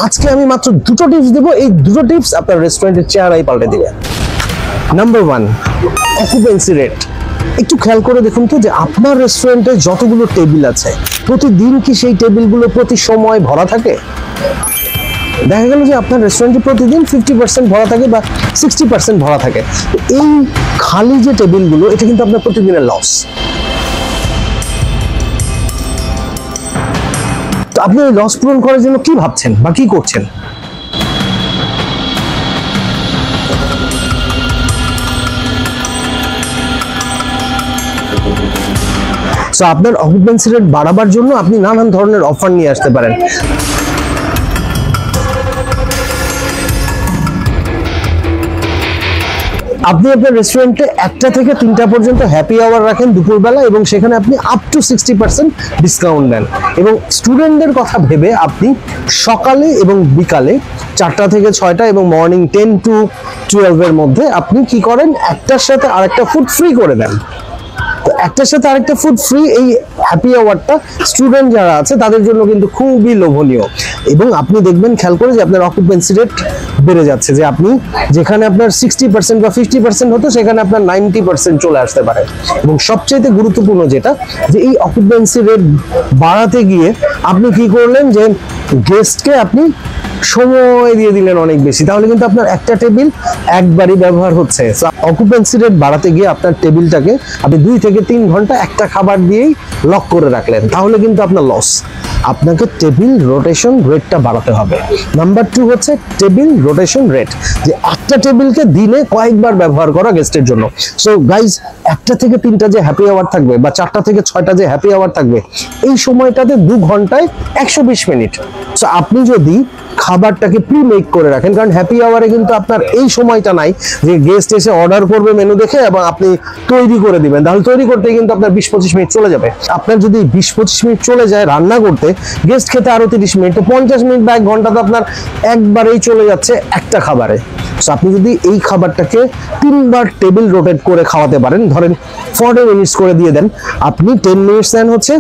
আজকে আমি মাত্র দুটো টিপস দেবো, এই দুটো টিপস আপনার রেস্টুরেন্টের চেহারাই পাল্টে দিবে। Number 1, occupancy rate. একটু খেয়াল করে দেখুন তো যে আপনার রেস্টুরেন্টে যতগুলো টেবিল আছে প্রতিদিন কি সেই টেবিলগুলো প্রতি সময় ভরা থাকে? দেখা গেল যে আপনার রেস্টুরেন্টে প্রতিদিন 50% ভরা থাকে বা 60% ভরা থাকে। এই খালি যে টেবিলগুলো, এটা কিন্তু আপনার প্রতিদিনের লস। তো আপনি ওই লস পূরণ করার জন্য কি ভাবছেন বা কি করছেন? সো আপনার অকুপেন্সি রেট বাড়াবার জন্য আপনি নানান ধরনের অফার নিয়ে আসতে পারেন। আপনি আপনার রেস্টুরেন্টে 1টা থেকে 3টা পর্যন্ত হ্যাপি আওয়ার রাখেন দুপুরবেলা, এবং সেখানে আপনি আপ টু 60% ডিসকাউন্ট দেন। এবং স্টুডেন্টদের কথা ভেবে আপনি সকালে এবং বিকালে 4টা থেকে 6টা এবং মর্নিং 10 to 12 এর মধ্যে আপনি কি করেন, একটার সাথে আরেকটা ফুড ফ্রি করে দেন। তো একটার সাথে আরেকটা ফুড ফ্রি, এই হ্যাপি আওয়ারটা স্টুডেন্ট যারা আছে তাদের জন্য কিন্তু খুবই লোভনীয়। এবং আপনি দেখবেন খেয়াল করে যে আপনার অকুপেন্সি রেট বেড়ে যাচ্ছে, যে আপনি যেখানে আপনার 60% বা 50% হতো সেখানে আপনার 90% চলে আসতে পারে। এবং সবচেয়ে গুরুত্বপূর্ণ যেটা, যে এই অকুপেন্সি রেট বাড়াতে গিয়ে আপনি কি করলেন, যে গেস্টকে আপনি সময় দিয়ে দিলেন অনেক বেশি, তাহলে কিন্তু আপনার একটা টেবিল একবারই ব্যবহার হচ্ছে। অকুপেন্সি রেট বাড়াতে গিয়ে আপনার টেবিলটাকে আপনি 2 থেকে 3 ঘন্টা একটা খাবার দিয়েই লক করে রাখলেন, তাহলে কিন্তু আপনার লস। আপনাকে টেবিল রোটেশন রেটটা বাড়াতে হবে। নাম্বার 2 হচ্ছে টেবিল রোটেশন রেট, যে একটা টেবিলকে দিনে কয়েকবার ব্যবহার করা গেস্টের জন্য। সো গাইজ, 1টা থেকে 3টা যে হ্যাপি আওয়ার থাকবে বা 4টা থেকে 6টা যে হ্যাপি আওয়ার থাকবে, এই সময়টাতে 2 ঘন্টায় 120 মিনিট। সো আপনি যদি খাবারটাকে প্রি মেক করে রাখেন, কারণ হ্যাপি আওয়ারে কিন্তু আপনার এই সময়টা নাই যে গেস্ট এসে অর্ডার করবে মেনু দেখে এবং আপনি তৈরি করে দিবেন, তাহলে তৈরি করতে কিন্তু আপনার 20-25 মিনিট চলে যাবে। আপনার যদি 20-25 মিনিট চলে যায় রান্না করতে, গেস্ট খেতে আরো 30 মিনিট, তো 50 মিনিট বা 1 ঘন্টা তো আপনার একবারেই চলে যাচ্ছে একটা খাবারে। সো আপনি যদি এই খাবারটাকে 3বার টেবিল রোটেট করে খাওয়াতে পারেন, ধরেন 40 মিনিটস করে দিয়ে দেন, আপনি 10 মিনিটস দেন হচ্ছে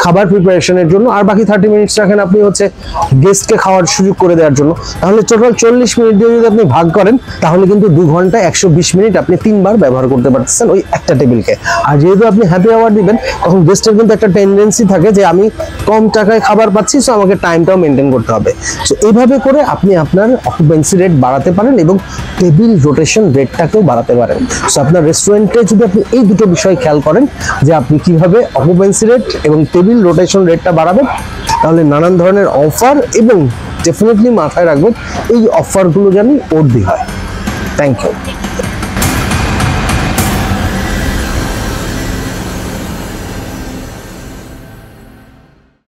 খাবার প্রিপারেশনের জন্য, আর বাকি 30 মিনিটস রাখেন আপনি হচ্ছে গেস্টকে খাওয়ার সুযোগ করে দেওয়ার জন্য, তাহলে টোটাল 40 মিনিট দিয়ে যদি আপনি ভাগ করেন, তাহলে কিন্তু 2 ঘন্টায় 120 মিনিট আপনি 3বার ব্যবহার করতে পারতেছেন ওই একটা টেবিলকে। আর যেহেতু আপনি হ্যাপি আওয়ার দিবেন, তখন গেস্টের কিন্তু একটা টেন্ডেন্সি থাকে যে আমি কম টাকায় খাবার পাচ্ছি, সো আমাকে টাইমটাও মেনটেন করতে হবে। সো এইভাবে করে আপনি আপনার অকুপেন্সি রেট বাড়াতে পারেন এবং টেবিল রোটেশন রেটটাকেও বাড়াতে পারেন। সো আপনার রেস্টুরেন্টে যদি আপনি এই দুটো বিষয় খেয়াল করেন, যে আপনি কিভাবে অকুপেন্সি রেট এবং টেবিল রোটেশন রেটটা বাড়াবেন, তাহলে নানান ধরনের অফার, এবং ডেফিনেটলি মাথায় রাখবেন এই অফারগুলো যেন ওর্দি হয়। Thank you.